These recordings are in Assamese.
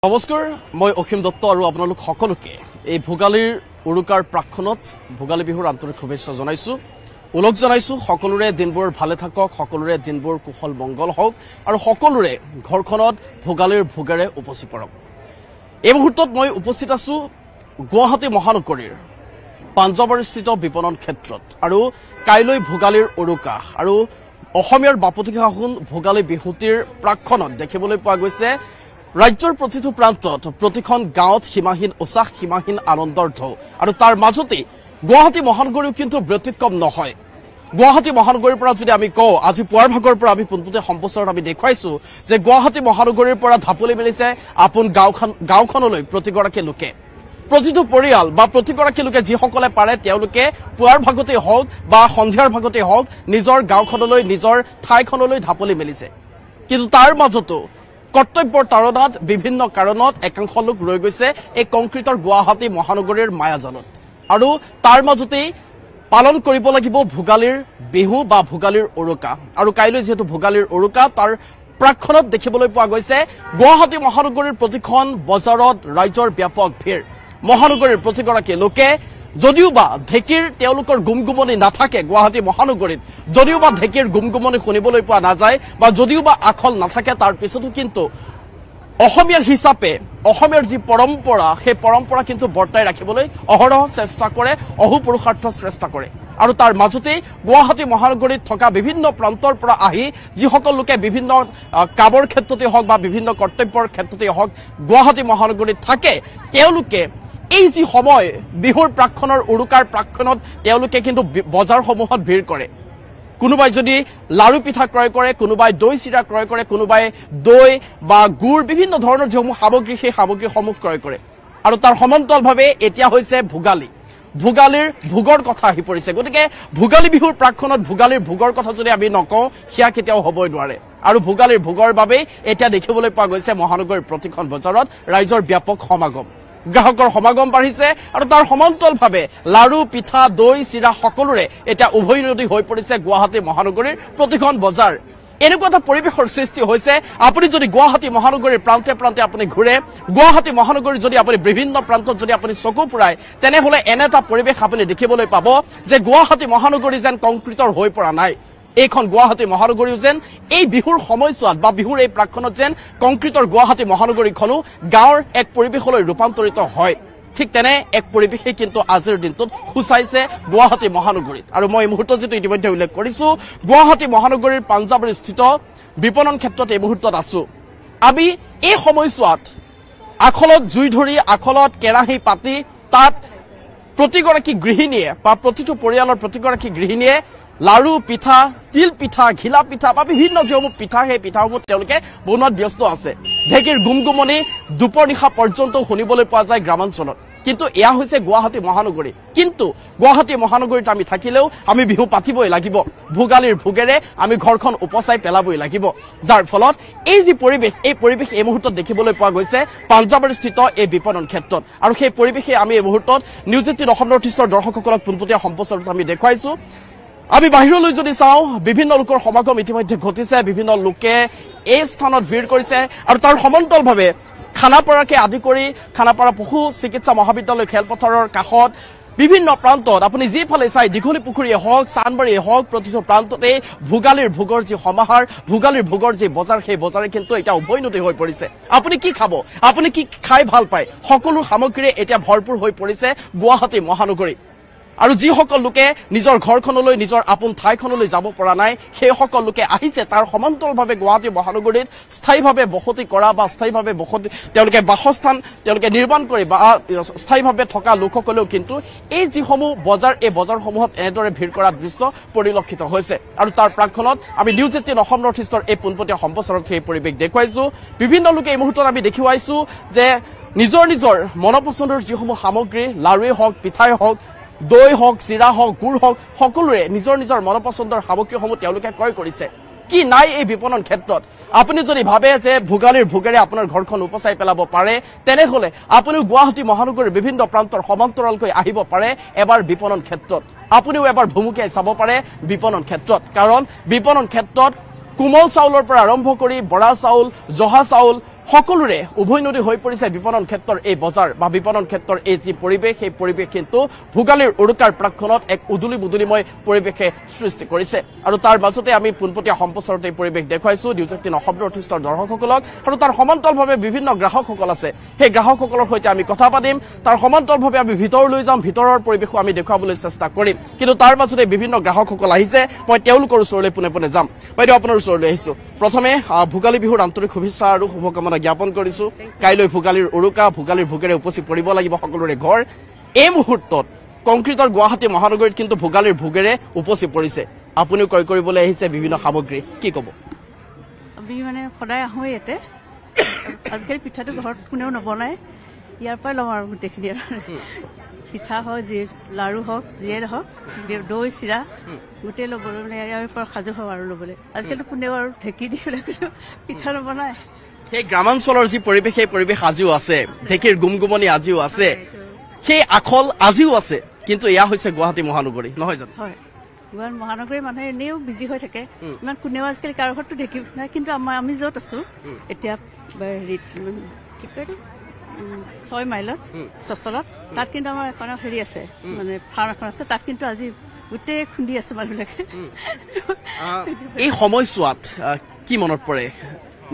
নমস্কাৰ মই অখিম দত্ত আৰু আপোনালোক সকলোকে এই ভোগালীৰ উৰুকাৰ প্ৰাক্ষণত ভোগালী বিহুৰ আন্তৰিক শুভেচ্ছা জনাইছো উলক জনাইছো সকলোৰে দিনবোৰ ভালে থাকক সকলোৰে দিনবোৰ কুশল মংগল হওক আৰু সকলোৰে ঘৰখনত ভোগালীৰ ভোগেৰে উপস্থিত পৰক এই মুহূৰ্তত মই উপস্থিত আছো গুৱাহাটী মহানগৰীৰ পাঞ্জাবাৰীস্থিত বিপণন ক্ষেত্ৰত আৰু কাইলৈ ভোগালীৰ উৰুকা আৰু অসমীয়াৰ বাপতিসাহোন ভোগালী বিহুটিৰ প্ৰাক্ষণত দেখিবলৈ পোৱা গৈছে ৰাজ্যৰ প্ৰতিটো প্ৰান্তত প্ৰতিখন গাঁৱত সীমাহীন উৎসাহ সীমাহীন আনন্দৰ ঢৌ আৰু তাৰ মাজতে গুৱাহাটী মহানগৰীও কিন্তু ব্যতিক্ৰম নহয় গুৱাহাটী মহানগৰীৰ পৰা যদি আমি কওঁ আজি পুৱাৰ ভাগৰ পৰা আমি পোনপটীয়া সম্প্ৰচাৰত আমি দেখুৱাইছো যে গুৱাহাটী মহানগৰীৰ পৰা ঢাপলি মেলিছে আপোন গাঁওখনলৈ প্ৰতিগৰাকী লোকে প্ৰতিটো পৰিয়াল বা প্ৰতিগৰাকী লোকে যিসকলে পাৰে তেওঁলোকে পুৱাৰ ভাগতেই হওক বা সন্ধিয়াৰ ভাগতেই হওক নিজৰ গাঁওখনলৈ নিজৰ ঠাইখনলৈ ঢাপলি মেলিছে কিন্তু তাৰ মাজতো কৰ্তব্যৰ তাৰণাত বিভিন্ন কাৰণত একাংশ লোক ৰৈ গৈছে এই কংক্ৰিটৰ গুৱাহাটী মহানগৰীৰ মায়াজালত আৰু তাৰ মাজতেই পালন কৰিব লাগিব ভোগালীৰ বিহু বা ভোগালীৰ উৰুকা আৰু কাইলৈ যেহেতু ভোগালীৰ উৰুকা তাৰ প্ৰাক্ষণত দেখিবলৈ পোৱা গৈছে গুৱাহাটী মহানগৰীৰ প্ৰতিখন বজাৰত ৰাইজৰ ব্যাপক ভিৰ মহানগৰীৰ প্ৰতিগৰাকী লোকে যদিওবা ঢেকীৰ তেওঁলোকৰ গুমগুমনি নাথাকে গুৱাহাটী মহানগৰীত যদিওবা ঢেকীৰ গুমগুমনি শুনিবলৈ পোৱা নাযায় বা যদিওবা আখল নাথাকে তাৰ পিছতো কিন্তু অসমীয়া হিচাপে অসমীয়াৰ যি পৰম্পৰা সেই পৰম্পৰা কিন্তু বৰ্তাই ৰাখিবলৈ অহৰহ চেষ্টা কৰে অহোপুৰুষাৰ্থ চেষ্টা কৰে আৰু তাৰ মাজতে গুৱাহাটী মহানগৰীত থকা বিভিন্ন প্ৰান্তৰ পৰা আহি যিসকল লোকে বিভিন্ন কামৰ ক্ষেত্ৰতে হওক বা বিভিন্ন কৰ্তব্যৰ ক্ষেত্ৰতে হওক গুৱাহাটী মহানগৰীত থাকে তেওঁলোকে এই যি সময় বিহুৰ প্ৰাক্ষণৰ উৰুকাৰ প্ৰাক্ষণত তেওঁলোকে কিন্তু বজাৰসমূহত ভিৰ কৰে কোনোবাই যদি লাৰু পিঠা ক্ৰয় কৰে কোনোবাই দৈ চিৰা ক্ৰয় কৰে কোনোবাই দৈ বা গুড় বিভিন্ন ধৰণৰ যিসমূহ সামগ্ৰী সেই সামগ্ৰীসমূহ ক্ৰয় কৰে আৰু তাৰ সমান্তৰালভাৱে এতিয়া হৈছে ভোগালীৰ ভোগৰ কথা আহি পৰিছে গতিকে ভোগালী বিহুৰ প্ৰাক্ষণত ভোগালীৰ ভোগৰ কথা যদি আমি নকওঁ সেয়া কেতিয়াও হ'বই নোৱাৰে আৰু ভোগালীৰ ভোগৰ বাবে এতিয়া দেখিবলৈ পোৱা গৈছে মহানগৰীৰ প্ৰতিখন বজাৰত ৰাইজৰ ব্যাপক সমাগম গ্ৰাহকৰ সমাগম বাঢ়িছে আৰু তাৰ সমান্তৰালভাৱে লাৰু পিঠা দৈ চিৰা সকলোৰে এতিয়া উভৈনদী হৈ পৰিছে গুৱাহাটী মহানগৰীৰ প্ৰতিখন বজাৰ এনেকুৱা এটা পৰিৱেশৰ সৃষ্টি হৈছে আপুনি যদি গুৱাহাটী মহানগৰীৰ প্ৰান্তে প্ৰান্তে আপুনি ঘূৰে গুৱাহাটী মহানগৰীৰ যদি আপুনি বিভিন্ন প্ৰান্তত যদি আপুনি চকু ফুৰাই তেনেহলে এনে এটা পৰিৱেশ আপুনি দেখিবলৈ পাব যে গুৱাহাটী মহানগৰী যেন কংক্ৰিটৰ হৈ পৰা নাই এইখন গুৱাহাটী মহানগৰীও যেন এই বিহুৰ সময়ছোৱাত বা বিহুৰ এই প্ৰাক্ষণত যেন কংক্ৰিটৰ গুৱাহাটী মহানগৰীখনো গাঁৱৰ এক পৰিৱেশলৈ ৰূপান্তৰিত হয় ঠিক তেনে এক পৰিৱেশে কিন্তু আজিৰ দিনটোত সূচাইছে গুৱাহাটী মহানগৰীত আৰু মই এই মুহূৰ্তত যেটো ইতিমধ্যে উল্লেখ কৰিছো গুৱাহাটী মহানগৰীৰ পাঞ্জাবাৰীস্থিত বিপণন ক্ষেত্ৰত এই মুহূৰ্তত আছো আমি এই সময়ছোৱাত আখলত জুই ধৰি আখলত কেৰাহী পাতি তাত প্ৰতিগৰাকী গৃহিণীয়ে বা প্ৰতিটো পৰিয়ালৰ প্ৰতিগৰাকী গৃহিণীয়ে লাৰু পিঠা তিল পিঠা ঘিলা পিঠা বা বিভিন্ন যিসমূহ পিঠা সেই পিঠাসমূহ তেওঁলোকে বনোৱাত ব্যস্ত আছে ঢেকীৰ গুমগুমনি দুপৰ নিশা পৰ্যন্ত শুনিবলৈ পোৱা যায় গ্ৰামাঞ্চলত কিন্তু এয়া হৈছে গুৱাহাটী মহানগৰী কিন্তু গুৱাহাটী মহানগৰীত আমি থাকিলেও আমি বিহু পাতিবই লাগিব ভোগালীৰ ভোগেৰে আমি ঘৰখন উপচাই পেলাবই লাগিব যাৰ ফলত এই যি পৰিৱেশ এই মুহূৰ্তত দেখিবলৈ পোৱা গৈছে পাঞ্জাবাৰীস্থিত এই বিপণন ক্ষেত্ৰত আৰু সেই পৰিৱেশে আমি এই মুহূৰ্তত নিউজ 18 অসম নৰ্থ-ইষ্টৰ দৰ্শকসকলক পোনপটীয়া সম্প্ৰচাৰত আমি দেখুৱাইছো আমি বাহিৰলৈ যদি চাওঁ বিভিন্ন লোকৰ সমাগম ইতিমধ্যে ঘটিছে বিভিন্ন লোকে এই স্থানত ভিৰ কৰিছে আৰু তাৰ সমান্তৰালভাৱে খানাপাৰাকে আদি কৰি খানাপাৰা পশু চিকিৎসা মহাবিদ্যালয় খেলপথাৰৰ কাষত বিভিন্ন প্ৰান্তত আপুনি যিফালে চাই দীঘলী পুখুৰীয়ে হওক চানবাৰীয়ে হওক প্ৰতিটো প্ৰান্ততে ভোগালীৰ ভোগৰ যি সমাহাৰ ভোগালীৰ ভোগৰ যি বজাৰ সেই বজাৰে কিন্তু এতিয়া উভৈনদী হৈ পৰিছে আপুনি কি খাব আপুনি কি খাই ভাল পায় সকলো সামগ্ৰীৰে এতিয়া ভৰপূৰ হৈ পৰিছে গুৱাহাটী মহানগৰী আৰু যিসকল লোকে নিজৰ ঘৰখনলৈ নিজৰ আপোন ঠাইখনলৈ যাব পৰা নাই সেই সকল লোকে আহিছে তাৰ সমান্তৰালভাৱে গুৱাহাটী মহানগৰীত স্থায়ীভাৱে বসতি কৰা বা স্থায়ীভাৱে বসতি তেওঁলোকে বাসস্থান তেওঁলোকে নিৰ্মাণ কৰি বা স্থায়ীভাৱে থকা লোকসকলেও কিন্তু এই যিসমূহ বজাৰ এই বজাৰসমূহত এনেদৰে ভিৰ কৰা দৃশ্য পৰিলক্ষিত হৈছে আৰু তাৰ প্ৰাক্ষণত আমি নিউজ 18 অসম নৰ্থ-ইষ্টৰ এই পোনপটীয়া সম্প্ৰচাৰত সেই পৰিৱেশ দেখুৱাইছো বিভিন্ন লোকে এই মুহূৰ্তত আমি দেখুৱাইছো যে নিজৰ নিজৰ মনপচন্দৰ যিসমূহ সামগ্ৰী লাৰুৱে হওক পিঠাই হওক দৈ হওক চিৰা হওক গুড় হওক সকলোৰে নিজৰ নিজৰ মনপচন্দৰ সামগ্ৰীসমূহ তেওঁলোকে ক্ৰয় কৰিছে কি নাই এই বিপণন ক্ষেত্ৰত আপুনি যদি ভাবে যে ভোগালীৰ ভোগেৰে আপোনাৰ ঘৰখন উপচাই পেলাব পাৰে তেনেহলে আপুনি গুৱাহাটী মহানগৰীৰ বিভিন্ন প্ৰান্তৰ সমান্তৰালকৈ আহিব পাৰে এবাৰ বিপণন ক্ষেত্ৰত আপুনিও এবাৰ ভুমুকিয়াই চাব পাৰে বিপণন ক্ষেত্ৰত কাৰণ বিপণন ক্ষেত্ৰত কোমল চাউলৰ পৰা আৰম্ভ কৰি বৰা চাউল জহা চাউল সকলোৰে উভৈনদী হৈ পৰিছে বিপণন ক্ষেত্ৰৰ এই বজাৰ বা বিপণন ক্ষেত্ৰৰ এই যি পৰিৱেশ সেই পৰিৱেশ কিন্তু ভোগালীৰ উৰুকাৰ প্ৰাক্ষণত এক উদুলি বুদুলিময় পৰিৱেশে সৃষ্টি কৰিছে আৰু তাৰ মাজতে আমি পোনপটীয়া সম্প্ৰচাৰত এই পৰিৱেশ দেখুৱাইছো নিউজ 18 অসম নৰ্থ-ইষ্টৰ দৰ্শকসকলক আৰু তাৰ সমান্তৰালভাৱে বিভিন্ন গ্ৰাহকসকল আছে সেই গ্ৰাহকসকলৰ সৈতে আমি কথা পাতিম তাৰ সমান্তৰালভাৱে আমি ভিতৰলৈ যাম ভিতৰৰ পৰিৱেশো আমি দেখুৱাবলৈ চেষ্টা কৰিম কিন্তু তাৰ মাজতে বিভিন্ন গ্ৰাহকসকল আহিছে মই তেওঁলোকৰ ওচৰলৈ পোনে পোনে যাম বাইদেউ আপোনাৰ ওচৰলৈ আহিছো প্ৰথমে ভোগালী বিহুৰ আন্তৰিক শুভেচ্ছা আৰু শুভকামনা জ্ঞাপন কৰিছো কাইলৈ ভোগালীৰ উৰুকা ভোগালীৰ ভোগেৰে উপচি পৰিব লাগিব সকলোৰে ঘৰ এই মুহূৰ্তত কংক্ৰিটৰ গুৱাহাটী মহানগৰীত কিন্তু ভোগালীৰ ভোগেৰে উপচি পৰিছে আপুনিও ক্ৰয় কৰিবলৈ আহিছে বিভিন্ন সামগ্ৰী কি ক'ব আমি মানে সদায় আহোঁ ইয়াতে আজিকালি পিঠাটো ঘৰত কোনেও নবনায় ইয়াৰ পৰাই লওঁ আৰু গোটেইখিনি পিঠা হওক যি লাড়ু হওক যিয়ে হওক দৈ চিৰা গোটেই ল'বলৈ মানে ইয়াৰ পৰা সাজু হওঁ আৰু ল'বলৈ আজিকালি কোনেও আৰু ঢেঁকী দি পেলাই পিঠা নবনায় সেই গ্ৰামাঞ্চলৰ যি পৰিৱেশ সেই পৰিৱেশ আজিও আছে ঢেঁকীৰ গুমগুমনি আজিও আছে সেই আখল আজিও আছে কিন্তু এয়া হৈছে গুৱাহাটী মহানগৰী নহয় জানো হয় গুৱাহাটী মহানগৰীৰ মানুহে এনেও বিজি হৈ থাকে ইমান কোনেও আজিকালি কাৰো ঘৰতো ঢেঁকী নাই কিন্তু আমি য'ত আছো এতিয়া হেৰিত কি কয় 6 মাইলত চচলত তাত কিন্তু আমাৰ এখন হেৰি আছে মানে ফাৰ্ম এখন আছে তাত কিন্তু আজি গোটেই খুন্দি আছে মানুহবিলাকে এই সময়ছোৱাত কি মনত পৰে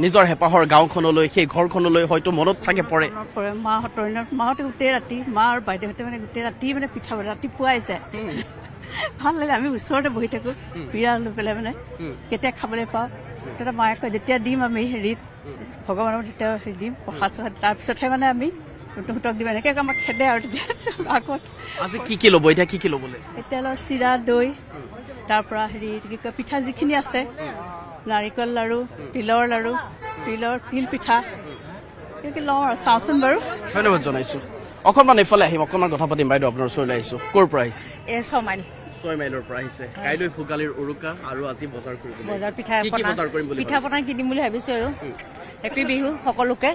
নিজৰ হেঁপাহৰ গাঁওখনলৈ সেই ঘৰখনলৈ হয়তো মনত চাগে পৰে মাহঁতে গোটেই ৰাতি মা আৰু বাইদেউহঁতে মানে গোটেই ৰাতি মানে পিঠা ৰাতিপুৱাই যায় ভাল লাগে আমি ওচৰতে বহি থাকো পিৰা লৈ পেলাই মানে কেতিয়া খাবলৈ পাওঁ তেতিয়া মায়ে কয় যেতিয়া দিম আমি হেৰিত ভগৱানক তেতিয়া হেৰি দিম প্ৰসাদ চসাদ তাৰপিছতহে মানে আমি নতুনহঁতক দিম এনেকৈ আমাক খেদে আৰু তেতিয়া আগত আজি কি ল'ব এতিয়া কি ল'বলৈ এতিয়া অলপ চিৰা দৈ তাৰ পৰা হেৰি কি কয় পিঠা যিখিনি আছে নাৰিকল লাড়ু তিলৰ লাড়ু তিল পিঠা লওঁ আৰু চাওঁচোন বাৰু ধন্যবাদ জনাইছো অকণমান এইফালে আহিম অকণমান কথা পাতিম বাইদেউ আপোনাৰ ওচৰলৈ আহিছো ক'ৰ পৰা আহিছে 6 মাইল 6 মাইলৰ পৰা আহিছে কাইলৈ ভোগালীৰ উৰুকা আৰু আজি বজাৰ কৰিবলৈ বজাৰ পিঠা পনা কিনিম বুলি ভাবিছো আৰু হেপী বিহু সকলোকে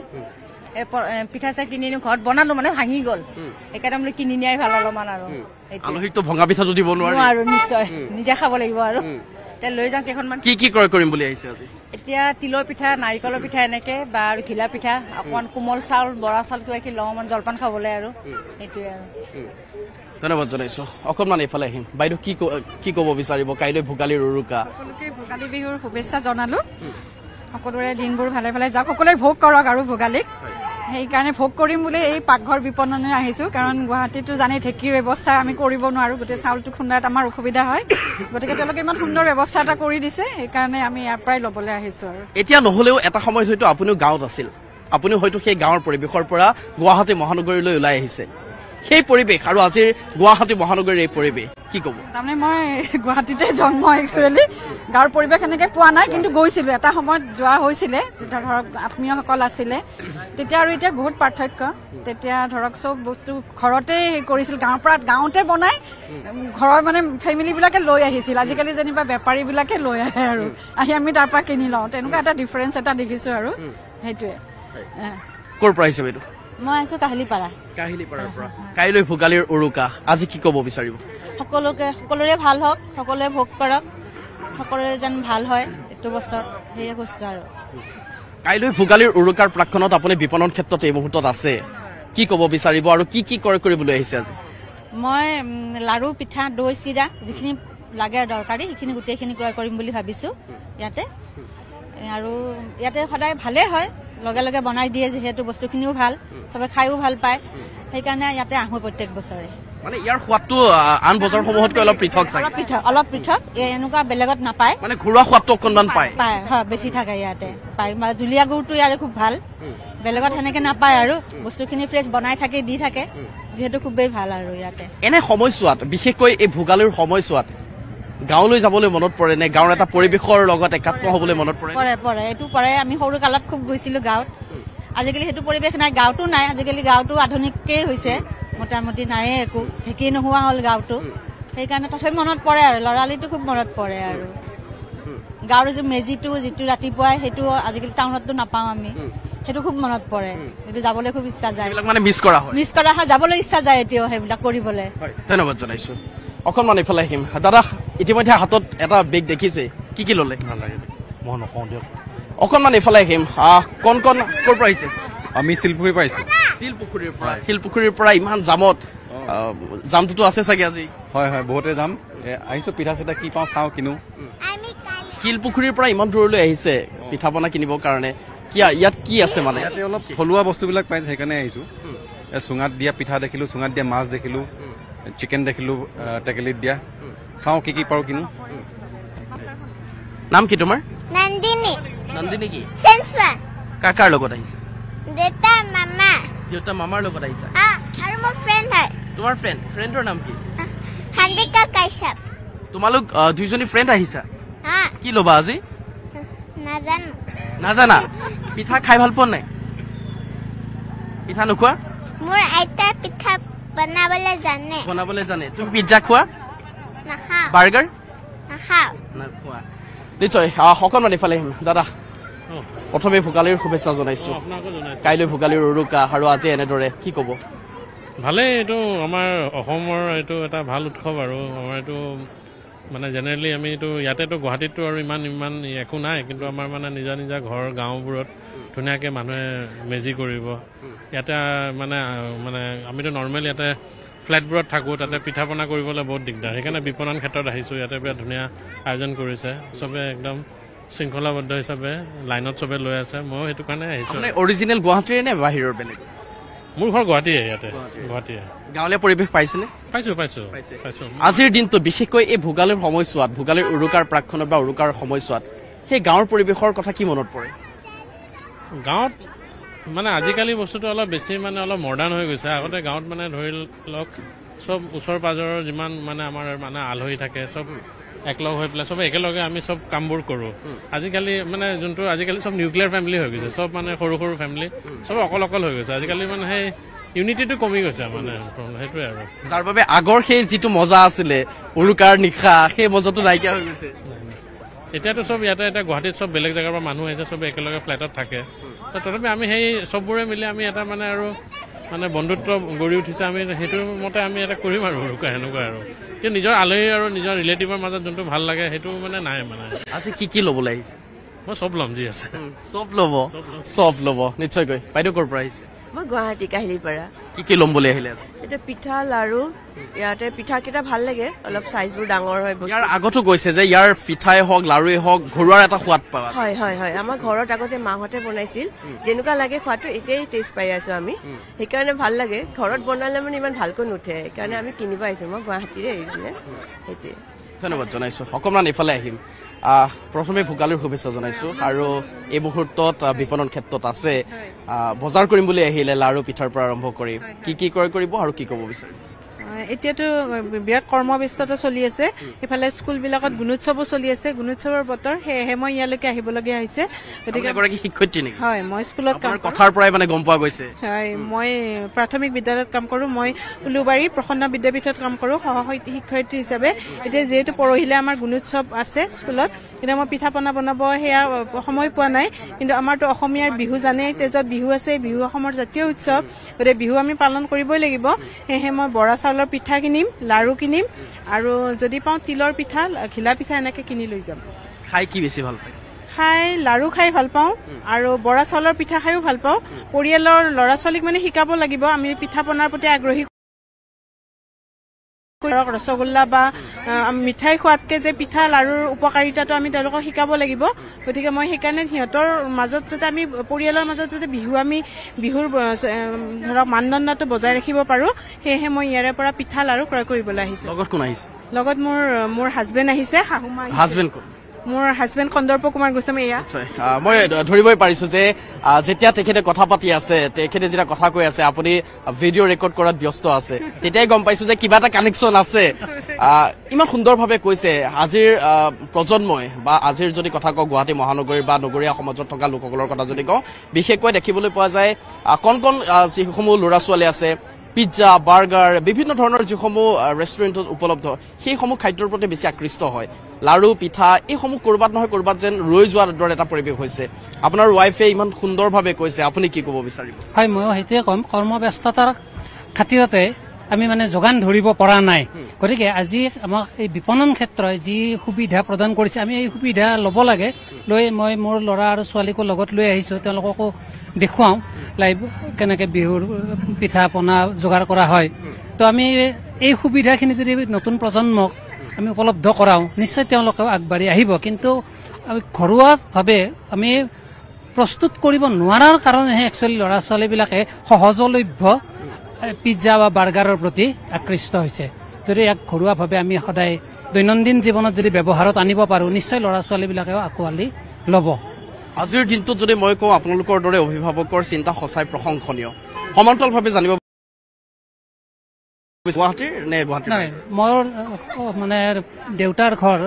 পিঠা চাই কিনি ঘৰত বনালো মানে ভাঙি গ'ল সেইকাৰণে বোলে কিনি নিয়াই ভাল অলপমান আৰু আলহীকতো ভঙা পিঠাটো দিব নোৱাৰো নিশ্চয় নিজে খাব লাগিব আৰু এতিয়া লৈ যাওঁ কেইখনমান কি ক্ৰয় কৰিম বুলি আহিছে আজি এতিয়া তিলৰ পিঠা নাৰিকলৰ পিঠা এনেকে বা আৰু ঘিলা পিঠা অকণমান কোমল চাউল বৰা চাউল কিবা কি লওঁ মানে জলপান খাবলৈ আৰু সেইটোৱে আৰু ধন্যবাদ জনাইছো অকণমান এইফালে আহিম বাইদেউ কি ক'ব বিচাৰিব কাইলৈ ভোগালীৰ উৰুকা সকলোকে ভোগালী বিহুৰ শুভেচ্ছা জনালো সকলোৰে দিনবোৰ ভালে ভালে যাওক সকলোৱে ভোগ কৰক আৰু ভোগালীক সেইকাৰণে ভোগ কৰিম বুলি এই পাকঘৰ বিপণনলৈ আহিছো কাৰণ গুৱাহাটীতো জানে ঢেঁকীৰ ব্যৱস্থা আমি কৰিব নোৱাৰো গোটেই চাউলটো খুন্দাত আমাৰ অসুবিধা হয় গতিকে তেওঁলোকে ইমান সুন্দৰ ব্যৱস্থা এটা কৰি দিছে সেইকাৰণে আমি ইয়াৰ পৰাই ল'বলৈ আহিছো আৰু এতিয়া নহলেও এটা সময়ত হয়তো আপুনিও গাঁৱত আছিল আপুনি হয়তো সেই গাঁৱৰ পৰিৱেশৰ পৰা গুৱাহাটী মহানগৰীলৈ ওলাই আহিছে সেই পৰিৱেশ আৰু আজিৰ গুৱাহাটী মহানগৰীৰ এই পৰিৱেশ কি ক'ব তাৰমানে মই গুৱাহাটীতে জন্ম একচুৱেলি গাঁৱৰ পৰিৱেশ এনেকে পোৱা নাই কিন্তু গৈছিলো এটা সময়ত যোৱা হৈছিলে ধৰক আত্মীয়সকল আছিলে তেতিয়া আৰু এতিয়া বহুত পাৰ্থক্য তেতিয়া ধৰক চব বস্তু ঘৰতে কৰিছিল গাঁৱৰ পৰা গাঁৱতে বনাই ঘৰৰ মানে ফেমিলিবিলাকে লৈ আহিছিল আজিকালি যেনিবা বেপাৰীবিলাকে লৈ আহে আৰু আহি আমি তাৰ পৰা কিনি লওঁ তেনেকুৱা এটা ডিফাৰেঞ্চ এটা দেখিছো আৰু সেইটোৱে ক'ৰ পৰা আহিছে বাইদেউ মই আহিছো কাহিলীপাৰাৰ পৰা কাইলৈ ভোগালীৰ উৰুকা আজি কি ক'ব বিচাৰিব সকলোৰে ভাল হওক সকলোৱে ভোগ কৰক সকলোৰে যেন ভাল হয় এইটো বছৰ সেয়ে কৈছো আৰু কাইলৈ ভোগালীৰ উৰুকাৰ প্ৰাক্ষণত আপুনি বিপণন ক্ষেত্ৰত এই মুহূৰ্তত আছে কি ক'ব বিচাৰিব আৰু কি ক্ৰয় কৰিবলৈ আহিছে আজি মই লাড়ু পিঠা দৈ চিৰা যিখিনি লাগে দৰকাৰী সেইখিনি গোটেইখিনি ক্ৰয় কৰিম বুলি ভাবিছো ইয়াতে আৰু ইয়াতে সদায় ভালে হয় লগে লগে বনাই দিয়ে যিহেতু বস্তুখিনিও ভাল চবে খাইও ভাল পায় সেইকাৰণে ইয়াতে আহোঁ প্ৰত্যেক বছৰে মানে ইয়াৰ সোৱাদটো আন বজাৰসমূহতকৈ অলপ পৃথক অলপ পৃথক এনেকুৱা বেলেগত নাপায় মানে ঘৰুৱা সোৱাদটো অকণমান পায় হয় বেছি থাকে ইয়াতে পায় জুলীয়া গুড়টো ইয়াৰে খুব ভাল বেলেগত সেনেকে নাপায় আৰু বস্তুখিনি ফ্ৰেছ বনাই থাকে দি থাকে যিহেতু খুবেই ভাল আৰু ইয়াতে এনে সময়ছোৱাত বিশেষকৈ এই ভোগালীৰ সময়ছোৱাত গাঁৱলৈ যাবলৈ মনত পৰে নে গাঁৱৰ এটা পৰিৱেশৰ লগত একাত্ম হ'বলৈ মনত পৰে এইটো পৰে আমি সৰু কালত খুব গৈছিলো গাঁৱত আজিকালি সেইটো পৰিৱেশ নাই গাঁৱতো নাই আজিকালি গাঁৱতো আধুনিকেই হৈছে মোটামুটি নায়ে একো ঢেঁকী নোহোৱা হ'ল গাঁৱতো সেইকাৰণে তথাপি মনত পৰে আৰু ল'ৰালিটো খুব মনত পৰে আৰু গাঁৱৰ মেজিটো যিটো ৰাতিপুৱাই সেইটো আজিকালি টাউনততো নাপাওঁ আমি সেইটো খুব মনত পৰে সেইটো যাবলৈ খুব ইচ্ছা যায় মানে মিছ কৰা হয় যাবলৈ ইচ্ছা যায় এতিয়াও সেইবিলাক কৰিবলৈ ধন্যবাদ জনাইছো অকণমান এইফালে আহিম দাদা ইতিমধ্যে হাতত এটা বেগ দেখিছে কি ল'লে নালাগে মই নকওঁ দিয়ক অকণমান এইফালে আহিম কণ ক'ৰ পৰা আহিছে আমি শিলপুখুৰী পাইছোঁ শিলপুখুৰীৰ পৰা ইমান জামত জামটোতো আছে চাগে আজি হয় হয় বহুতে যাম আহিছোঁ পিঠা চিঠা কি পাওঁ চাওঁ কিনো শিলপুখুৰীৰ পৰা ইমান দূৰলৈ আহিছে পিঠা পনা কিনিবৰ কাৰণে ইয়াত কি আছে মানে ইয়াতে অলপ থলুৱা বস্তুবিলাক পাইছে সেইকাৰণে আহিছোঁ চুঙাত দিয়া পিঠা দেখিলোঁ চুঙাত দিয়া মাছ দেখিলোঁ চিকেন দেখিলোঁ টেকেলিত দিয়া চাওঁ কি পাৰোঁ কিনো নাম কি তোমাৰ নন্দিনী নন্দিনী কি সেনসুৱা কাৰ লগত আহিছে দেউতা মামা দেউতা মামাৰ লগত আহিছা আৰু মোৰ ফ্ৰেণ্ড হয় তোমাৰ ফ্ৰেণ্ডৰ নাম কি হান্দিকা কাশ্যপ তোমালোক দুইজনী ফ্ৰেণ্ড আহিছা কি ল'বা আজি নাজানো নাজানা পিঠা খাই ভাল পোৱা নাই পিঠা নোখোৱা মোৰ আইতা পিঠা বনাবলৈ জানে তুমি পিজ্জা খোৱা নাখাওঁ বাৰ্গাৰ নাখাওঁ নোখোৱা নিশ্চয় অকণমান এইফালে আহিম দাদা প্ৰথমে ভোগালীৰ শুভেচ্ছা জনাইছো কাইলৈ ভোগালীৰ উৰুকা আৰু আজি এনেদৰে কি ক'ব ভালে এইটো আমাৰ অসমৰ এইটো এটা ভাল উৎসৱ আৰু আমাৰ এইটো মানে জেনেৰেলি আমি এইটো ইয়াতেতো গুৱাহাটীততো আৰু ইমান একো নাই কিন্তু আমাৰ মানে নিজা নিজা ঘৰ গাঁওবোৰত ধুনীয়াকৈ মানুহে মেজি কৰিব ইয়াতে মানে আমিতো নৰ্মেল ইয়াতে ফ্লেটবোৰত থাকোঁ তাতে পিঠা পনা কৰিবলৈ বহুত দিগদাৰ সেইকাৰণে বিপণন ক্ষেত্ৰত আহিছোঁ ইয়াতে বিৰাট ধুনীয়া আয়োজন কৰিছে চবে একদম শৃংখলাবদ্ধ হিচাপে লাইনত চবে লৈ আছে ময়ো সেইটো কাৰণে আহিছোঁ অৰিজিনেল গুৱাহাটীৰে নে বাহিৰৰ বেলেগ মোৰ ঘৰ গুৱাহাটীয়ে ইয়াতে গুৱাহাটীয়ে গাঁৱলীয়া পৰিৱেশ পাইছেনে পাইছোঁ আজিৰ দিনটো বিশেষকৈ এই ভোগালীৰ সময়ছোৱাত ভোগালীৰ উৰুকাৰ প্ৰাক্ষণত বা উৰুকাৰ সময়ছোৱাত সেই গাঁৱৰ পৰিৱেশৰ কথা কি মনত পৰে গাঁৱত মানে আজিকালি বস্তুটো অলপ বেছি মানে অলপ মডাৰ্ণ হৈ গৈছে আগতে গাঁৱত মানে ধৰি লওক চব ওচৰ পাজৰৰ যিমান মানে আমাৰ মানে আলহী থাকে চব একলগ হৈ পেলাই চবে একেলগে আমি চব কামবোৰ কৰোঁ আজিকালি মানে যোনটো আজিকালি চব নিউক্লিয়াৰ ফেমিলি হৈ গৈছে চব মানে সৰু সৰু ফেমিলি চব অকল হৈ গৈছে আজিকালি মানে সেই ইউনিটিটো কমি গৈছে মানে সেইটোৱে আৰু তাৰ বাবে আগৰ সেই যিটো মজা আছিলে উৰুকাৰ নিশা সেই মজাটো নাইকিয়া হৈ গৈছে এতিয়াতো চব ইয়াতে এতিয়া গুৱাহাটীত চব বেলেগ জেগাৰ পৰা মানুহ আহিছে চবে একেলগে ফ্লেটত থাকে তথাপি আমি সেই চববোৰে মিলি আমি এটা মানে আৰু মানে বন্ধুত্ব গঢ়ি উঠিছে আমি সেইটো মতে আমি এটা কৰিম আৰু উৰুকা সেনেকুৱা আৰু কিন্তু নিজৰ আলহী আৰু নিজৰ ৰিলেটিভৰ মাজত যোনটো ভাল লাগে সেইটো মানে নাই মানে আজি কি ল'বলৈ আহিছে মই চব ল'ম যি আছে চব ল'ব নিশ্চয়কৈ বাইদেউ ক'ৰ পৰা আহিছে মই গুৱাহাটী কাহিলীৰ পৰা কি ল'ম বুলি আহিলে এতিয়া পিঠা লাৰু ইয়াতে পিঠাকেইটা ভাল লাগে অলপ চাইজবোৰ ডাঙৰ হয় ইয়াৰ আগতো কৈছে যে ইয়াৰ পিঠাই হওক লাৰুৱে হওক ঘৰুৱাৰ এটা সোৱাদ পাবা হয় হয় হয় আমাৰ ঘৰত আগতে মাহঁতে বনাইছিল যেনেকুৱা লাগে খোৱাটো এতিয়াই টেষ্ট পাই আছো আমি সেইকাৰণে ভাল লাগে ঘৰত বনালে মানে ইমান ভালকৈ নুঠে সেইকাৰণে আমি কিনিব আহিছো মই গুৱাহাটীৰে আহিছিলে সেইটোৱে ধন্যবাদ জনাইছো অকণমান এইফালে আহিম প্ৰথমে ভোগালীৰ শুভেচ্ছা জনাইছো আৰু এই মুহূৰ্তত বিপণন ক্ষেত্ৰত আছে বজাৰ কৰিম বুলি আহিলে লাৰু পিঠাৰ পৰা আৰম্ভ কৰি কি ক্ৰয় কৰিব আৰু কি ক'ব বিচাৰে এতিয়াতো বিৰাট কৰ্মব্যস্ততা চলি আছে ইফালে স্কুলবিলাকত গুণোৎসৱো চলি আছে গুণোৎসৱৰ বতৰ সেয়েহে মই ইয়ালৈকে আহিবলগীয়া হৈছে গতিকে শিক্ষয়িত্ৰী নেকি হয় মই স্কুলত কাম কথাৰ পৰাই মানে গম পোৱা গৈছে হয় মই প্ৰাথমিক বিদ্যালয়ত কাম কৰোঁ মই উলুবাৰী প্ৰসন্ন বিদ্যাপীঠত কাম কৰোঁ সহ শিক্ষয়িত্ৰী হিচাপে এতিয়া যিহেতু পৰহিলে আমাৰ গুণোৎসৱ আছে স্কুলত এতিয়া মই পিঠা পনা বনাব সেয়া সময় পোৱা নাই কিন্তু আমাৰতো অসমীয়াৰ বিহু জানেই তেজত বিহু আছে বিহু অসমৰ জাতীয় উৎসৱ গতিকে বিহু আমি পালন কৰিবই লাগিব সেয়েহে মই বৰা চাউলৰ পিঠা কিনিম লাৰু কিনিম আৰু যদি পাওঁ তিলৰ পিঠা ঘিলা পিঠা এনেকে কিনি লৈ যাম খাই কি বেছি ভাল পায় খাই লাৰু খাই ভাল পাওঁ আৰু বৰা চাউলৰ পিঠা খাইও ভাল পাওঁ পৰিয়ালৰ ল'ৰা ছোৱালীক মানে শিকাব লাগিব আমি পিঠা পনাৰ প্ৰতি আগ্ৰহী ৰসগোল্লা বা মিঠাই খোৱাতকে যে পিঠা লাৰুৰ উপকাৰিতাটো আমি তেওঁলোকক শিকাব লাগিব গতিকে মই সেইকাৰণে সিহঁতৰ মাজত যাতে আমি পৰিয়ালৰ মাজত যাতে বিহুৰ ধৰক মানদণ্ডটো বজাই ৰাখিব পাৰোঁ সেয়েহে মই ইয়াৰে পৰা পিঠা লাৰু ক্ৰয় কৰিবলৈ আহিছোঁ লগত কোন আহিছে লগত মোৰ হাজবেণ্ড আহিছে শাহুমা হাজবেণ্ড কোন মোৰ হাজবেণ্ড কন্দৰ্প কুমাৰ গোস্বামী এয়া মই ধৰিবই পাৰিছো যে যেতিয়া তেখেতে কথা পাতি আছে তেখেতে যেতিয়া কথা কৈ আছে আপুনি ভিডিঅ' ৰেকৰ্ড কৰাত ব্যস্ত আছে তেতিয়াই গম পাইছো যে কিবা এটা কানেকশ্যন আছে ইমান সুন্দৰভাৱে কৈছে আজিৰ প্ৰজন্মই বা আজিৰ যদি কথা কওঁ গুৱাহাটী মহানগৰীৰ বা নগৰীয়া সমাজত থকা লোকসকলৰ কথা যদি কওঁ বিশেষকৈ দেখিবলৈ পোৱা যায় কণ যিসমূহ ল'ৰা ছোৱালী আছে পিজ্জা বাৰ্গাৰ বিভিন্ন ধৰণৰ যিসমূহ ৰেষ্টুৰেণ্টত উপলব্ধ সেইসমূহ খাদ্যৰ প্ৰতি বেছি আকৃষ্ট হয় লাৰু পিঠা এইসমূহ ক'ৰবাত নহয় ক'ৰবাত যেন ৰৈ যোৱাৰ দৰে এটা পৰিৱেশ হৈছে আপোনাৰ ৱাইফে ইমান সুন্দৰভাৱে কৈছে আপুনি কি ক'ব বিচাৰিব হয় ময়ো সেইটোৱে ক'ম কৰ্মব্যস্ততাৰ খাতিৰতে আমি মানে যোগান ধৰিব পৰা নাই গতিকে আজি আমাক এই বিপণন ক্ষেত্ৰই যি সুবিধা প্ৰদান কৰিছে আমি এই সুবিধা ল'ব লাগে লৈ মই মোৰ ল'ৰা আৰু ছোৱালীকো লগত লৈ আহিছোঁ তেওঁলোককো দেখুৱাওঁ লাইভ কেনেকৈ বিহুৰ পিঠা পনা যোগাৰ কৰা হয় তো আমি এই সুবিধাখিনি যদি নতুন প্ৰজন্মক আমি উপলব্ধ কৰাওঁ নিশ্চয় তেওঁলোকেও আগবাঢ়ি আহিব কিন্তু আমি ঘৰুৱাভাৱে আমি প্ৰস্তুত কৰিব নোৱাৰাৰ কাৰণেহে একচুৱেলি ল'ৰা ছোৱালীবিলাকে সহজলভ্য পিজ্জা বা বাৰ্গাৰৰ প্ৰতি আকৃষ্ট হৈছে যদি ইয়াক ঘৰুৱাভাৱে আমি সদায় দৈনন্দিন জীৱনত যদি ব্যৱহাৰত আনিব পাৰোঁ নিশ্চয় ল'ৰা ছোৱালীবিলাকেও আঁকোৱালি ল'ব আজিৰ দিনটোত যদি মই কওঁ আপোনালোকৰ দৰে অভিভাৱকৰ চিন্তা সঁচাই প্ৰশংসনীয় সমান্তৰালভাৱে জানিব গুৱাহাটীৰ নে গুৱাহাটীৰ নাই মোৰ মানে দেউতাৰ ঘৰ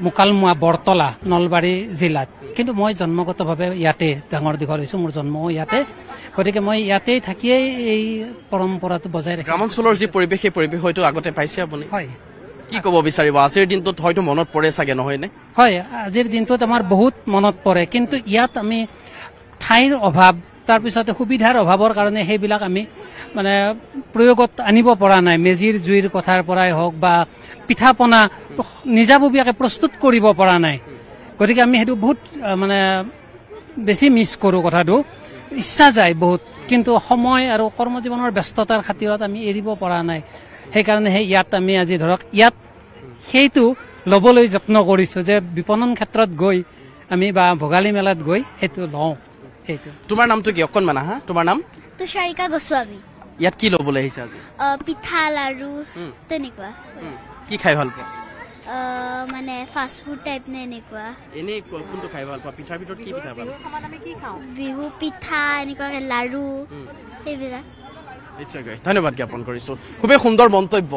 মুকালমুৱা বৰতলা নলবাৰী জিলাত কিন্তু মই জন্মগতভাৱে ইয়াতে ডাঙৰ দীঘল হৈছোঁ মোৰ জন্মও ইয়াতে গতিকে মই ইয়াতেই থাকিয়েই এই পৰম্পৰাটো বজাই ৰাখিম গ্ৰামাঞ্চলৰ যি পৰিৱেশ সেই পৰিৱেশ হয়তো আগতে পাইছে আপুনি হয় কি ক'ব বিচাৰিব আজিৰ দিনটোত হয়তো মনত পৰে চাগে নহয়নে হয় আজিৰ দিনটোত আমাৰ বহুত মনত পৰে কিন্তু ইয়াত আমি ঠাইৰ অভাৱ তাৰপিছতে সুবিধাৰ অভাৱৰ কাৰণে সেইবিলাক আমি মানে প্ৰয়োগত আনিব পৰা নাই মেজিৰ জুইৰ কথাৰ পৰাই হওক বা পিঠা পনা নিজাববীয়াকৈ প্ৰস্তুত কৰিব পৰা নাই গতিকে আমি সেইটো বহুত মানে বেছি মিছ কৰোঁ কথাটো ইচ্ছা যায় বহুত কিন্তু সময় আৰু কৰ্মজীৱনৰ ব্যস্ততাৰ খাতিৰত আমি এৰিব পৰা নাই সেইকাৰণেহে ইয়াত আমি আজি ধৰক ইয়াত সেইটো ল'বলৈ যত্ন কৰিছোঁ যে বিপণন ক্ষেত্ৰত গৈ আমি বা ভোগালী মেলাত গৈ সেইটো লওঁ সেইটো তোমাৰ নামটো কি অকণমান হা তোমাৰ নাম তুষাৰিকা গোস্বামী ইয়াত কি ল'বলৈ আহিছে আজি পিঠা লাৰু তেনেকুৱা কি খাই ভাল পোৱা মানে ফাষ্ট ফুড টাইপ নে এনেকুৱা এনেই কোনটো খাই ভাল পোৱা পিঠাৰ ভিতৰত কি পিঠা ভাল বিহু পিঠা এনেকুৱাকে লাৰু সেইবিলাক নিশ্চয়কৈ ধন্যবাদ জ্ঞাপন কৰিছোঁ খুবেই সুন্দৰ মন্তব্য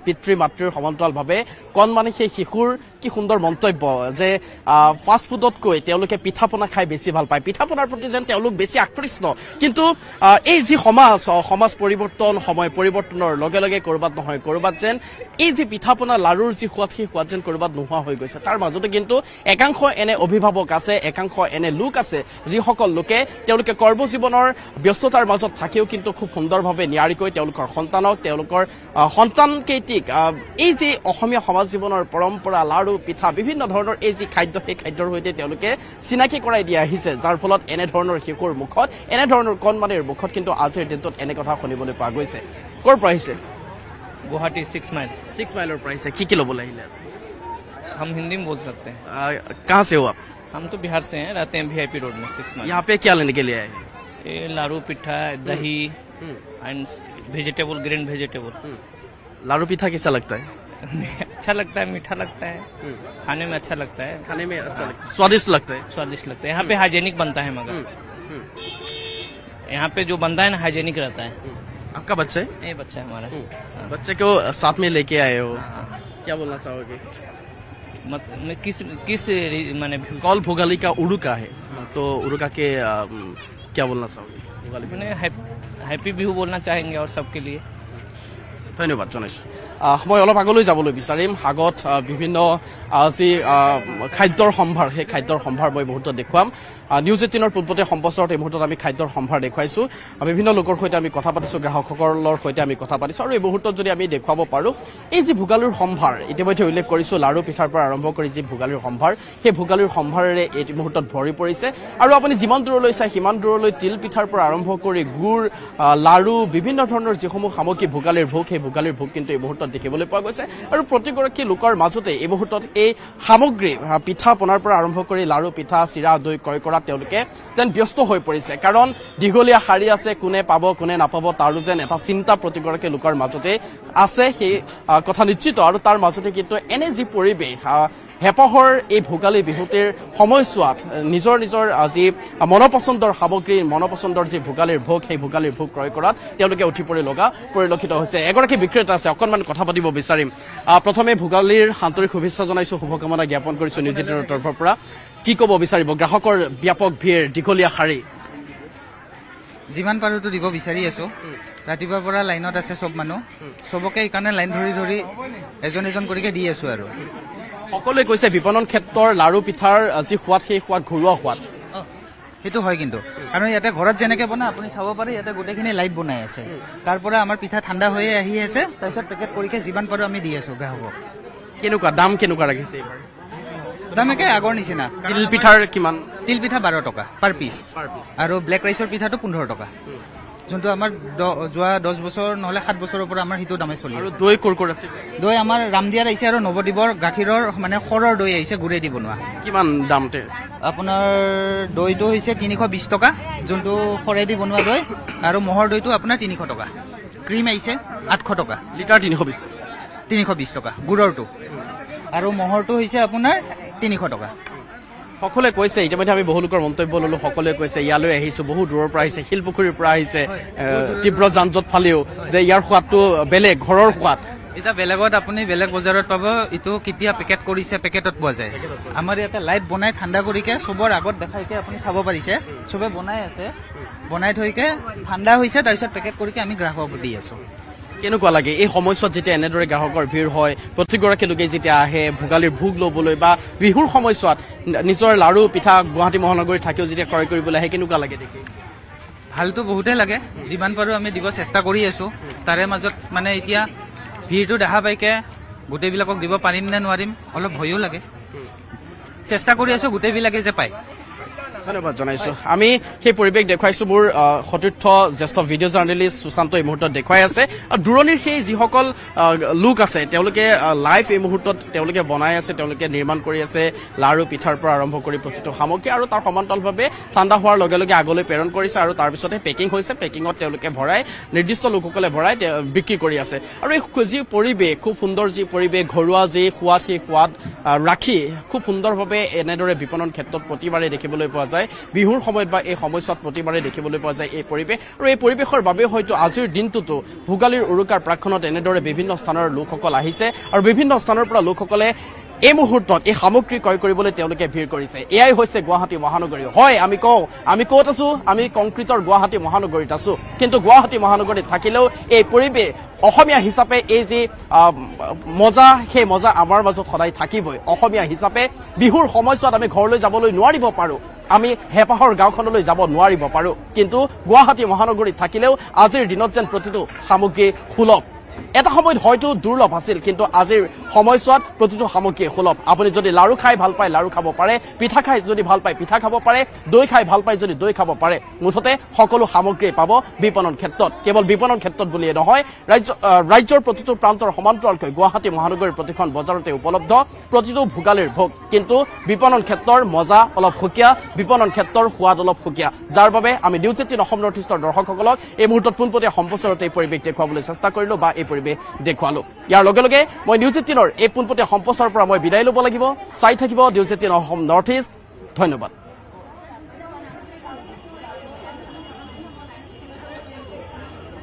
পিতৃ মাতৃৰ সমান্তৰালভাৱে কণমানি সেই শিশুৰ কি সুন্দৰ মন্তব্য যে ফাষ্ট ফুডতকৈ তেওঁলোকে পিঠা পনা খাই বেছি ভাল পায় পিঠা পনাৰ প্ৰতি যেন তেওঁলোক বেছি আকৃষ্ট কিন্তু এই যি সমাজ পৰিৱৰ্তন সময় পৰিৱৰ্তনৰ লগে লগে ক'ৰবাত নহয় ক'ৰবাত যেন এই যি পিঠা পনা লাৰুৰ যি সোৱাদ সেই সোৱাদ যেন ক'ৰবাত নোহোৱা হৈ গৈছে তাৰ মাজতে কিন্তু একাংশ এনে অভিভাৱক আছে একাংশ এনে লোক আছে যিসকল লোকে তেওঁলোকে কৰ্মজীৱনৰ ব্যস্ততাৰ মাজত থাকিও কিন্তু খুব সুন্দৰভাৱে নিয়াৰিকৈ তেওঁলোকৰ সন্তানক তেওঁলোকৰ সন্তানকেইটিক এই যে অসমীয়া সমাজ জীৱনৰ পৰম্পৰা লাৰু পিঠা বিভিন্ন ধৰণৰ এই যি খাদ্য সেই খাদ্যৰ সৈতে তেওঁলোকে চিনাকি কৰাই দিয়া আহিছে যাৰ ফলত এনেধৰণৰ শিশুৰ মুখত এনেধৰণৰ কণমানিৰ মুখত কিন্তু আজিৰ দিনটোত এনে কথা শুনিবলৈ পোৱা গৈছে ক'ৰ পৰা আহিছে गुवाहाटी 6 माइल 6 माइलर प्राइस है की लोग बोला हम हिंदी में बोल सकते हैं कहाँ से हो आप हम तो बिहार से हैं रहते हैं VIP रोड में 6 माइल यहाँ पे क्या लेने के लिए आए ये लारू पिठा दही एंड वेजिटेबल ग्रीन वेजिटेबल लारू पिठा कैसा लगता है अच्छा लगता है मीठा लगता है खाने में अच्छा लगता है खाने में अच्छा लगता है स्वादिष्ट लगता है यहाँ पे हाइजेनिक बनता है मगर यहाँ पे जो बनता है ना हाइजेनिक रहता है आपका बच्चा है ये बच्चा है हमारा बच्चे को साथ में लेके आए हो क्या बोलना चाहोगे किस माने कॉल भोगाली का उड़ुका है तो उड़ुका के क्या बोलना चाहोगे मैंने हैप्पी बिहू बोलना चाहेंगे और सबके लिए ধন্যবাদ জনাইছোঁ মই অলপ আগলৈ যাবলৈ বিচাৰিম আগত বিভিন্ন যি খাদ্যৰ সম্ভাৰ সেই খাদ্যৰ সম্ভাৰ মই মুহূৰ্তত দেখুৱাম নিউজ 18ৰ পূৰ্বতে সম্প্ৰচাৰত এই মুহূৰ্তত আমি খাদ্যৰ সম্ভাৰ দেখুৱাইছোঁ বিভিন্ন লোকৰ সৈতে আমি কথা পাতিছোঁ গ্ৰাহকসকলৰ সৈতে আমি কথা পাতিছোঁ আৰু এই মুহূৰ্তত যদি আমি দেখুৱাব পাৰোঁ এই যি ভোগালীৰ সম্ভাৰ ইতিমধ্যে উল্লেখ কৰিছোঁ লাৰু পিঠাৰ পৰা আৰম্ভ কৰি যি ভোগালীৰ সম্ভাৰ সেই ভোগালীৰ সম্ভাৰেৰে এই মুহূৰ্তত ভৰি পৰিছে আৰু আপুনি যিমান দূৰলৈ চাই সিমান দূৰলৈ তিল পিঠাৰ পৰা আৰম্ভ কৰি গুড় লাৰু বিভিন্ন ধৰণৰ যিসমূহ সামগ্ৰী ভোগালীৰ ভোগ সেই ভোগালীৰ ভোগ কিন্তু এই মুহূৰ্তত দেখিবলৈ পোৱা গৈছে আৰু প্ৰতিগৰাকী লোকৰ মাজতে এই মুহূৰ্তত এই সামগ্ৰী পিঠা পনাৰ পৰা আৰম্ভ কৰি লাৰু পিঠা চিৰা দৈ ক্ৰয় কৰা তেওঁলোকে যেন ব্যস্ত হৈ পৰিছে কাৰণ দীঘলীয়া শাৰী আছে কোনে পাব কোনে নাপাব তাৰো যেন এটা চিন্তা প্ৰতিগৰাকী লোকৰ মাজতে আছে সেই কথা নিশ্চিত আৰু তাৰ মাজতে কিন্তু এনে যি পৰিৱেশ হেঁপাহৰ এই ভোগালী বিহুটিৰ সময়ছোৱাত নিজৰ নিজৰ যি মনপচন্দৰ সামগ্ৰী মনপচন্দৰ যি ভোগালীৰ ভোগ সেই ভোগালীৰ ভোগ ক্ৰয় কৰাত তেওঁলোকে উঠি পৰি লগা পৰিলক্ষিত হৈছে এগৰাকী বিক্ৰেতা আছে অকণমান কথা পাতিব বিচাৰিম প্ৰথমে ভোগালীৰ আন্তৰিক শুভেচ্ছা জনাইছোঁ শুভকামনা জ্ঞাপন কৰিছোঁ নিউজ 18ৰ তৰফৰ পৰা কি ক'ব বিচাৰিব গ্ৰাহকৰ ব্যাপক ভিৰ দীঘলীয়া শাৰী যিমান পাৰোঁতো দিব বিচাৰি আছোঁ ৰাতিপুৱাৰ পৰা লাইনত আছে চব মানুহ চবকে এইকাৰণে লাইন ধৰি ধৰি এজন এজন কৰিকে দি আছোঁ আৰু সকলোৱে কৈছে বিপণন ক্ষেত্ৰৰ লাৰু পিঠাৰ যি সোৱাদ সেই সোৱাদ ঘৰুৱা সোৱাদ সেইটো হয় কিন্তু কাৰণ ইয়াতে ঘৰত যেনেকে বনায় আপুনি চাব পাৰে ইয়াতে গোটেইখিনি লাইট বনাই আছে তাৰ পৰা আমাৰ পিঠা ঠাণ্ডা হৈয়ে আহি আছে তাৰপিছত পেকেট কৰিকে যিমান পাৰো আমি দি আছো গ্ৰাহকক কেনেকুৱা দাম কেনেকুৱা ৰাখিছে এইবাৰ দাম একে আগৰ নিচিনা তিল পিঠাৰ কিমান তিল পিঠা 12 টকা পাৰ পিচ আৰু ব্লেক ৰাইচৰ পিঠাটো 15 টকা যোনটো আমাৰ যোৱা 10 বছৰ নহলে 7 বছৰৰ পৰা আমাৰ হিটো দামে চলি আৰু দৈ কুৰকুৰ আছে দৈ আমাৰ ৰামদিয়াৰ আহিছে আৰু নৱদ্বীপৰ গাখীৰৰ মানে খৰৰ দৈ আহিছে গুড়ে দি বনোৱা কিমান দামতে আপোনাৰ দৈটো হৈছে 320 টকা যোনটো খৰে দি বনোৱা দৈ আৰু মহৰ দৈটো আপোনাৰ 300 টকা ক্ৰীম আহিছে 800 টকা লিটাৰ 320 টকা গুড়ৰটো আৰু মহৰটো হৈছে আপোনাৰ 300 টকা সকলোৱে কৈছে ইতিমধ্যে আমি বহু লোকৰ মন্তব্য ললো সকলোৱে কৈছে ইয়ালৈ আহিছো বহু দূৰৰ পৰা আহিছে শিলপুখুৰীৰ পৰা আহিছে তীব্ৰ যান-জঁট ফালিও যে ইয়াৰ সোৱাদটো বেলেগ ঘৰৰ সোৱাদ এটা বেলেগত আপুনি বেলেগ বজাৰত পাব ইটো কেতিয়া পেকেট কৰিছে পেকেটত পোৱা যায় আমাৰ ইয়াতে লাইট বনাই ঠাণ্ডা কৰিকে সবৰ আগত দেখাইকে আপুনি চাব পাৰিছে সবে বনাই আছে বনাই থৈকে ঠাণ্ডা হৈছে তাৰপিছত পেকেট কৰিকে আমি গ্ৰাহকক দি আছো কেনেকুৱা লাগে এই সময়ছোৱাত যেতিয়া এনেদৰে গ্ৰাহকৰ ভিৰ হয় প্ৰতিগৰাকী লোকে যেতিয়া আহে ভোগালীৰ ভোগ ল'বলৈ বা বিহুৰ সময়ছোৱাত নিজৰ লাড়ু পিঠা গুৱাহাটী মহানগৰীত থাকিও যেতিয়া ক্ৰয় কৰিবলৈ আহে কেনেকুৱা লাগে দেখি ভালতো বহুতে লাগে যিমান পাৰো আমি দিব চেষ্টা কৰি আছো তাৰে মাজত মানে এতিয়া ভিৰটো দেখা পাইকে গোটেইবিলাকক দিব পাৰিম নে নোৱাৰিম অলপ ভয়ো লাগে চেষ্টা কৰি আছো গোটেইবিলাকে যে পায় ধন্যবাদ জনাইছো আমি সেই পৰিৱেশ দেখুৱাইছো মোৰ সতীৰ্থ জ্যেষ্ঠ ভিডিঅ' জাৰ্নেলিষ্ট সুশান্ত এই মুহূৰ্তত দেখুৱাই আছে আৰু দূৰণিৰ সেই যিসকল লোক আছে তেওঁলোকে লাইভ এই মুহূৰ্তত তেওঁলোকে বনাই আছে তেওঁলোকে নিৰ্মাণ কৰি আছে লাড়ু পিঠাৰ পৰা আৰম্ভ কৰি প্ৰতিটো সামগ্ৰী আৰু তাৰ সমান্তৰালভাৱে ঠাণ্ডা হোৱাৰ লগে লগে আগলৈ প্ৰেৰণ কৰিছে আৰু তাৰ পিছতে পেকিং হৈছে পেকিঙত তেওঁলোকে ভৰাই নিৰ্দিষ্ট লোকসকলে ভৰাই বিক্ৰী কৰি আছে আৰু এই যি পৰিৱেশ খুব সুন্দৰ যি পৰিৱেশ ঘৰুৱা যি সোৱাদ সেই সোৱাদ ৰাখি খুব সুন্দৰভাৱে এনেদৰে বিপণন ক্ষেত্ৰত প্ৰতিবাৰে দেখিবলৈ পোৱা যায় বিহুৰ সময়ত বা এই সময়ছোৱাত প্ৰতিবাৰে দেখিবলৈ পোৱা যায় এই পৰিৱেশ আৰু এই পৰিৱেশৰ বাবে হয়তো আজিৰ দিনটোতো ভোগালীৰ উৰুকাৰ প্ৰাক্ষণত এনেদৰে বিভিন্ন স্থানৰ লোকসকল আহিছে আৰু বিভিন্ন স্থানৰ পৰা লোকসকলে এই মুহূৰ্তত এই সামগ্ৰী ক্ৰয় কৰিবলৈ তেওঁলোকে ভিৰ কৰিছে এয়াই হৈছে গুৱাহাটী মহানগৰী হয় আমি ক'ত আছো আমি কংক্ৰিটৰ গুৱাহাটী মহানগৰীত আছো কিন্তু গুৱাহাটী মহানগৰীত থাকিলেও এই পৰিৱেশ অসমীয়া হিচাপে এই যি মজা সেই মজা আমাৰ মাজত সদায় থাকিবই অসমীয়া হিচাপে বিহুৰ সময়ছোৱাত আমি ঘৰলৈ যাবলৈ নোৱাৰিব পাৰো আমি হেপাহৰ গাঁওখনলৈ যাব নোৱাৰিব পাৰো কিন্তু গুৱাহাটী মহানগৰীত থাকিলেও আজিৰ দিনত যেন প্ৰতিটো সামগ্ৰী সুলভ এটা সময়ত হয়তো দুৰ্লভ আছিল কিন্তু আজিৰ সময়ছোৱাত প্ৰতিটো সামগ্ৰী সুলভ আপুনি যদি লাড়ু খাই ভাল পায় লাড়ু খাব পাৰে পিঠা খাই যদি ভাল পায় পিঠা খাব পাৰে দৈ খাই ভাল পায় যদি দৈ খাব পাৰে মুঠতে সকলো সামগ্ৰী পাব বিপণন ক্ষেত্ৰত কেৱল বিপণন ক্ষেত্ৰত বুলিয়ে নহয় ৰাজ্যৰ প্ৰতিটো প্ৰান্তৰ সমান্তৰালকৈ গুৱাহাটী মহানগৰীৰ প্ৰতিখন বজাৰতে উপলব্ধ প্ৰতিটো ভোগালীৰ ভোগ কিন্তু বিপণন ক্ষেত্ৰৰ মজা অলপ সুকীয়া বিপণন ক্ষেত্ৰৰ সোৱাদ অলপ সুকীয়া যাৰ বাবে আমি নিউজ 18 অসম নৰ্থ ইষ্টৰ দৰ্শকসকলক এই মুহূৰ্তত পোনপটীয়া সম্প্ৰচাৰতে এই পৰিৱেশ দেখুৱাবলৈ চেষ্টা কৰিলো বা এই পৰিৱেশ দেখুৱালো ইয়াৰ লগে লগে মই নিউজ 18ৰ এই পোনপটীয়া সম্প্ৰচাৰৰ পৰা মই বিদায় ল'ব লাগিব চাই থাকিব নিউজ 18 অসম নৰ্থ ইষ্ট ধন্যবাদ